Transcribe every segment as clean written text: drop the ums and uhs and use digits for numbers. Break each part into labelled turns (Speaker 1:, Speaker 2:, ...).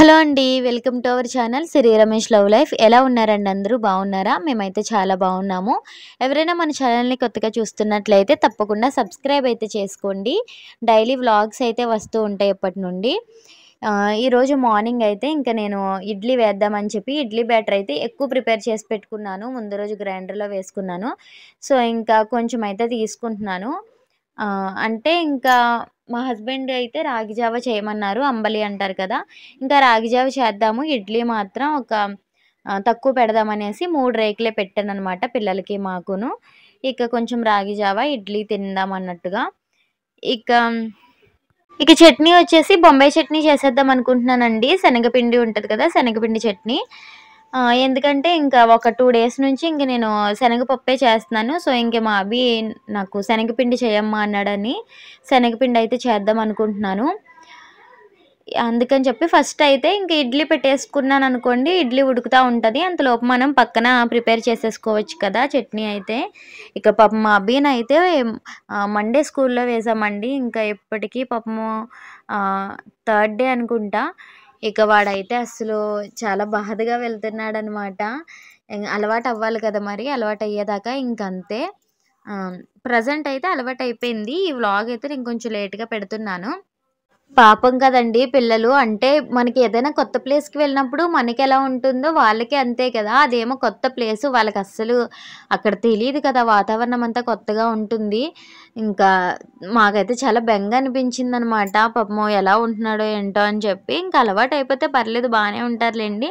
Speaker 1: Hello అండి. Welcome to our channel Sri Ramesh love life. ఎలా ఉన్నారండి అందరూ? బాగున్నారా? మేమైతే చాలా బాగున్నాము. ఎవరైనా మన ఛానల్ని కొత్తగా చూస్తున్నట్లయితే తప్పకుండా సబ్స్క్రైబ్ అయితే చేసుకోండి. డైలీ వ్లాగ్స్ అయితే వస్తూ ఉంటాయి ఎప్పటి నుండి. ఈరోజు మార్నింగ్ అయితే ఇంకా నేను ఇడ్లీ వేద్దామని చెప్పి ఇడ్లీ బ్యాటర్ అయితే ఎక్కువ ప్రిపేర్ చేసి పెట్టుకున్నాను. ముందు రోజు గ్రైండర్లో వేసుకున్నాను. సో ఇంకా కొంచెం అయితే తీసుకుంటున్నాను. అంటే ఇంకా మా హస్బెండ్ అయితే రాగి జావ చేయమన్నారు. అంబలి అంటారు కదా! ఇంకా రాగి జావ చేద్దాము. ఇడ్లీ మాత్రం ఒక తక్కువ పెడదామనేసి 3 రేకులే పెట్టాననమాట పిల్లలకి, మాకును. ఇక కొంచెం రాగి జావ, ఇడ్లీ తిందాం అన్నట్టుగా. ఇక ఇక చట్నీ వచ్చేసి బొంబాయి చట్నీ చేసేద్దాం అనుకుంటున్నానండి. శనగపిండి ఉంటది కదా! శనగపిండి చట్నీ. ఎందుకంటే ఇంకా ఒక 2 డేస్ నుంచి ఇంక నేను శనగపప్పే చేస్తున్నాను. సో, ఇంక మా అబ్బి నాకు శనగపిండి చేయమ్మా అన్నాడని శనగపిండి అయితే చేద్దాం అనుకుంటున్నాను. అందుకని చెప్పి ఫస్ట్ అయితే ఇంక ఇడ్లీ పెట్టేసుకున్నాననుకోండి, ఇడ్లీ ఉడుకుతా ఉంటది. అంతలోపు మనం పక్కన ప్రిపేర్ చేసేసుకోవచ్చు కదా చట్నీ అయితే. ఇక పాపం మా అబ్బినైతే మండే స్కూల్‌లో వేసామండి. ఇంకా ఎప్పటికి పాపము థర్డ్ డే అనుకుంటా. ఇక వాడైతే అస్సలు చాలా బాధగా వెళ్తున్నాడనమాట. అలవాటు అవ్వాలి కదా మరి! అలవాటయ్యేదాకా ఇంకంతే. ప్రెజెంట్ అయితే అలవాటయిపోయింది. ఈ వ్లాగ్ అయితే నేను కొంచెం లేట్‌గా పెడుతున్నాను. పాపం కదండీ పిల్లలు. అంటే మనకి ఏదైనా కొత్త ప్లేస్‌కి వెళ్ళినప్పుడు మనకెలా ఉంటుందో వాళ్ళకి అంతే కదా! అదేమో కొత్త ప్లేసు. వాళ్ళకస్సలు అక్కడ తెలీదు కదా! వాతావరణం అంతా కొత్తగా ఉంటుంది. ఇంకా మాకైతే చాలా బెంగ అనిపించిందనమాట. పాపం ఎలా ఉంటున్నాడో ఏంటో అని చెప్పి. ఇంక అలవాటయిపోతే పర్లేదు, బానే ఉంటారులెండి.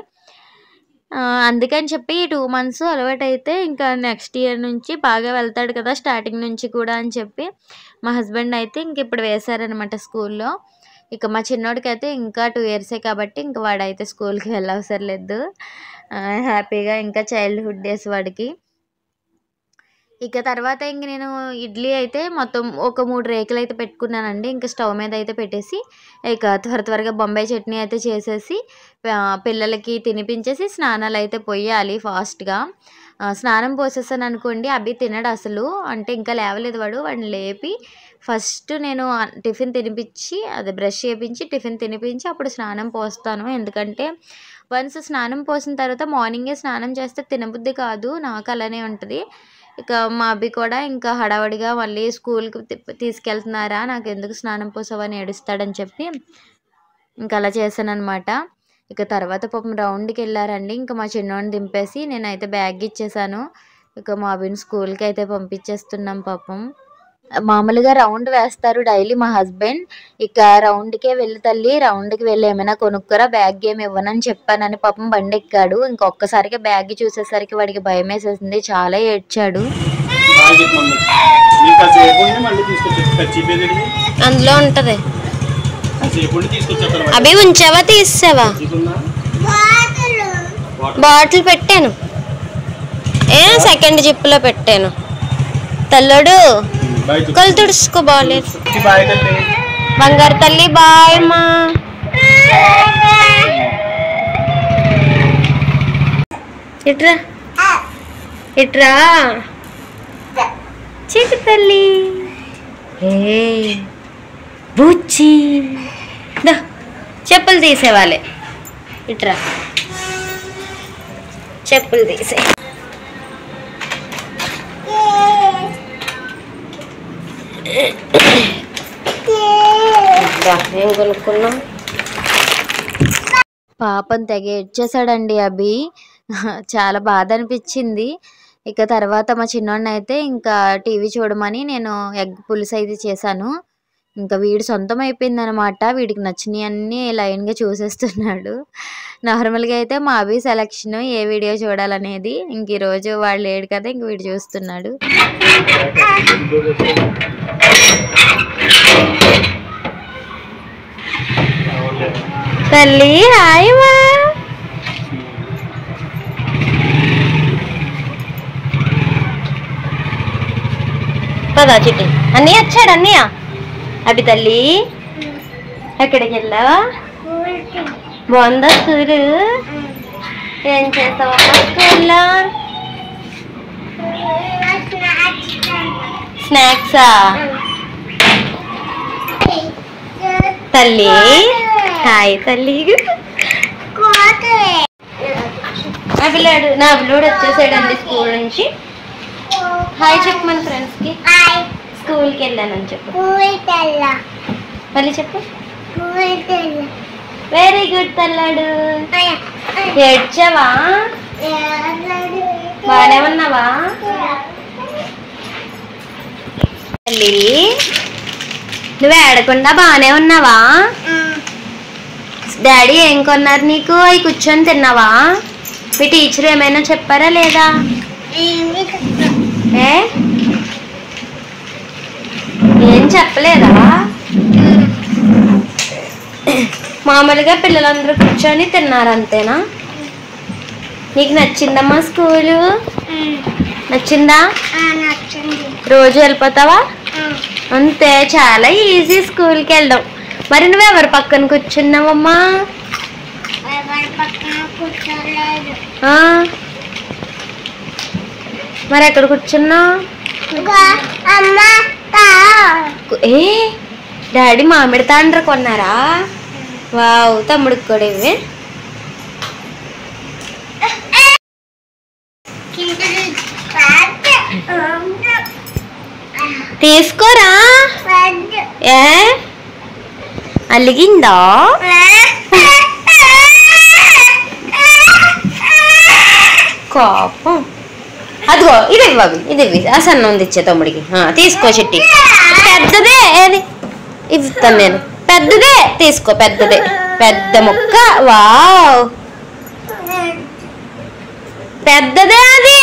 Speaker 1: అందుకని చెప్పి ఈ 2 మంత్స్ అలవాటైతే ఇంకా నెక్స్ట్ ఇయర్ నుంచి బాగా వెళ్తాడు కదా! స్టార్టింగ్ నుంచి కూడా అని చెప్పి మా హస్బెండ్ అయితే ఇంకిప్పుడు వేశారనమాట స్కూల్‌లో. ఇక మా చిన్నోడికైతే ఇంకా 2 ఇయర్సే కాబట్టి ఇంక వాడైతే స్కూల్‌కి వెళ్ళవసరం లేదు. హ్యాపీగా ఇంకా చైల్డ్‌హుడ్ డేస్ వాడికి. ఇక తర్వాత ఇంక నేను ఇడ్లీ అయితే మొత్తం ఒక 3 రేకులైతే పెట్టుకున్నానండి. ఇంక స్టవ్ మీద అయితే పెట్టేసి ఇక త్వరగా బొంబాయి చట్నీ అయితే చేసేసి పిల్లలకి తినిపించేసి స్నానాలైతే పొయ్యాలి ఫాస్ట్‌గా. స్నానం పోసేసాననుకోండి అబ్బి తినడసలు. అంటే ఇంకా లేవలేదు వాడు. వాడిని లేపి ఫస్ట్ నేను టిఫిన్ తినిపించి, అదే బ్రష్ చేపించి, టిఫిన్ తినిపించి అప్పుడు స్నానం పోస్తాను. ఎందుకంటే వన్స్ స్నానం పోసిన తర్వాత మార్నింగే స్నానం చేస్తే తినబుద్ధి కాదు. నాకు అలానే ఉంటది. ఇక మా అబ్బి కూడా ఇంకా హడావిడిగా మళ్ళీ స్కూల్‌కి తీసుకెళ్తున్నారా, నాకెందుకు స్నానం పోసావని ఏడుస్తాడని చెప్పి ఇంక అలా చేశాననమాట. ఇక తర్వాత పాపం రౌండ్‌కెళ్లారండి. ఇంక మా చిన్నోడిని దింపేసి నేనైతే బ్యాగ్ ఇచ్చేసాను. ఇక మా అబ్బిని స్కూల్‌కి అయితే పంపించేస్తున్నాం పాపం. మామూలుగా రౌండ్ వేస్తారు డైలీ మా హస్బెండ్. ఇక రౌండ్‌కే వెళ్ళు తల్లి, రౌండ్‌కి వెళ్ళి ఏమైనా కొనుక్కోరా, బ్యాగ్ ఏమి ఇవ్వనని చెప్పానని పాపం బండెక్కాడు. ఇంకొక్కసారిగా బ్యాగ్ చూసేసరికి వాడికి భయమేసేసింది. చాలా ఏడ్చాడు. అందులో ఉంటది. అవి ఉంచావా, తీసావా? బాటిల్ పెట్టాను. సెకండ్ జిప్లో పెట్టాను. తల్లుడు కళ్ళు తుడుచుకో, బాగాలేదు. బంగారు తల్లి, బాయ్ అమ్మా. ఇట్రా ఇట్రా చీటి తల్లి. బుచ్చి చెప్పులు తీసేవాళ్ళే. ఇట్రా చెప్పులు తీసే. ఏం కొనుక్కున్నాం? పాపం తెగ ఏడ్చేసాడండి అభి. చాలా బాధ అనిపించింది. ఇక తర్వాత మా చిన్నోడిని అయితే ఇంకా టీవీ చూడమని నేను ఎగ్ పులుసు అయితే చేశాను. ఇంకా వీడి సొంతం అయిపోయిందనమాట. వీడికి నచ్చినవన్నీ లైన్‌గా చూసేస్తున్నాడు. నార్మల్‌గా అయితే మా అభి సెలక్షన్ ఏ వీడియో చూడాలనేది. ఇంక ఈరోజు వాడు లేడు కదా, ఇంక వీడు చూస్తున్నాడు. తల్లి హాయ్ మా. పదా చిట్టి. అన్నయ్య వచ్చాడు. అన్నయ్య అవి తల్లి ఎక్కడికి వెళ్ళావా? బాగుందా స్కూలు? ఏం చేస్తావమ్మా స్కూల్లో? స్నాక్సా? తల్లి హాయ్ తల్లి. నా పిల్లోడు వచ్చేసాడండి స్కూల్ నుంచి. హాయ్ చెప్పు మన ఫ్రెండ్స్కి. స్కూల్కి వెళ్ళానని చెప్పు. మళ్ళీ చెప్పు. వెరీ గుడ్ తల్లాడు. ఏడ్చావా? బాగానే ఉన్నావా? తల్లి నువ్వు ఏడకుండా బాగానే ఉన్నావా? డాడీ ఏం కొన్నారు నీకు? అవి కూర్చొని తిన్నావా? మీ టీచర్ ఏమైనా చెప్పారా లేదా? ఏం చెప్పలేదా? మామూలుగా పిల్లలందరూ కూర్చొని తిన్నారు అంతేనా? నీకు నచ్చిందమ్మా స్కూలు? నచ్చిందా? రోజు వెళ్ళిపోతావా? అంతే, చాలా ఈజీ స్కూల్కి వెళ్ళడం. మరి నువ్వెవరి పక్కన కూర్చున్నావమ్మా? మరి ఎక్కడ కూర్చున్నావు? ఏ డాడీ మామిడి తాండ్ర కొన్నారా? వావ్, తమ్ముడికి కూడా ఇవి. తీసుకోరా. ఏ అలిగిందా? కోపం. అదిగో ఇది ఇవ్వవి, ఇది ఇవ్వి. ఆ సన్న ఉంది ఇచ్చే తమ్ముడికి. తీసుకో చెట్టి. పెద్దదే ఏది ఇస్తాను నేను. పెద్దదే తీసుకో, పెద్దదే, పెద్ద ముక్క. వావ్, పెద్దదే అది.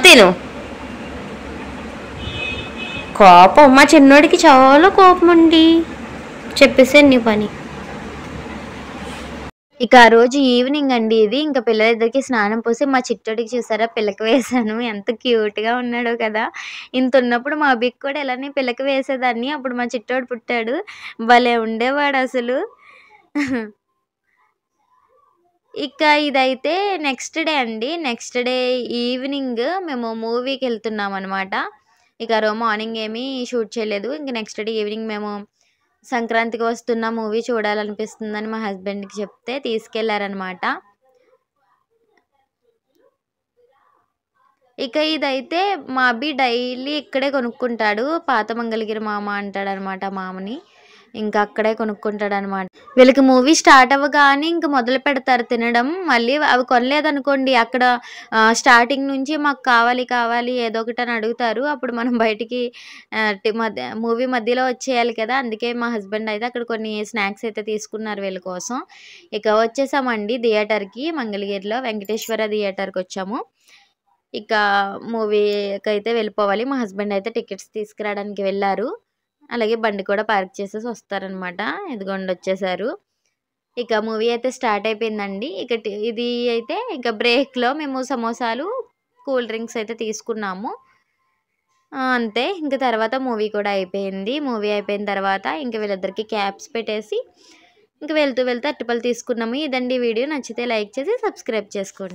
Speaker 1: తిను. కోపం మా చిన్నోడికి చాలా కోపం అండి. చెప్పేసాను నీ పని. ఇక ఆ రోజు ఈవినింగ్ అండి ఇది. ఇంకా పిల్లలిద్దరికి స్నానం పోసి మా చిట్టోడికి చూసారా పిల్లకి వేసాను. ఎంత క్యూట్గా ఉన్నాడో కదా. ఇంత ఉన్నప్పుడు మా అబ్బికి కూడా ఇలానే పిల్లకి వేసేదాన్ని. అప్పుడు మా చిట్టోడు పుట్టాడు. భలే ఉండేవాడు అసలు. ఇక ఇదైతే నెక్స్ట్ డే అండి. నెక్స్ట్ డే ఈవినింగ్ మేము మూవీకి వెళ్తున్నాం అనమాట. ఇక రోజు మార్నింగ్ ఏమీ షూట్ చేయలేదు. ఇంక నెక్స్ట్ డే ఈవినింగ్ మేము సంక్రాంతికి వస్తున్న మూవీ చూడాలనిపిస్తుందని మా హస్బెండ్కి చెప్తే తీసుకెళ్లారనమాట. ఇక ఇదైతే మా అబ్బి డైలీ ఇక్కడే కొనుక్కుంటాడు. పాత మంగళగిరి మామ అంటాడనమాట మామని. ఇంకా అక్కడే కొనుక్కుంటాడు అనమాట. వీళ్ళకి మూవీ స్టార్ట్ అవ్వగానే ఇంక మొదలు పెడతారు తినడం. మళ్ళీ అవి కొనలేదనుకోండి అక్కడ స్టార్టింగ్ నుంచి మాకు కావాలి కావాలి ఏదో ఒకటి అని అడుగుతారు. అప్పుడు మనం బయటికి మూవీ మధ్యలో వచ్చేయాలి కదా. అందుకే మా హస్బెండ్ అయితే అక్కడ కొన్ని స్నాక్స్ అయితే తీసుకున్నారు వీళ్ళ కోసం. ఇక వచ్చేసామండి థియేటర్కి. మంగళగిరిలో వెంకటేశ్వర థియేటర్కి వచ్చాము. ఇక మూవీకి అయితే వెళ్ళిపోవాలి. మా హస్బెండ్ అయితే టికెట్స్ తీసుకురావడానికి వెళ్ళారు. అలాగే బండి కూడా పార్క్ చేసేసి వస్తారనమాట. ఇదిగోండి వచ్చేసారు. ఇక మూవీ అయితే స్టార్ట్ అయిపోయిందండి. ఇక ఇది అయితే ఇక బ్రేక్లో మేము సమోసాలు కూల్ డ్రింక్స్ అయితే తీసుకున్నాము. అంతే, ఇంక తర్వాత మూవీ కూడా అయిపోయింది. మూవీ అయిపోయిన తర్వాత ఇంక వీళ్ళిద్దరికి క్యాప్స్ పెట్టేసి ఇంక వెళ్తూ వెళ్తూ అరటిపళ్ళు తీసుకున్నాము. ఇదండి వీడియో. నచ్చితే లైక్ చేసి సబ్స్క్రైబ్ చేసుకోండి.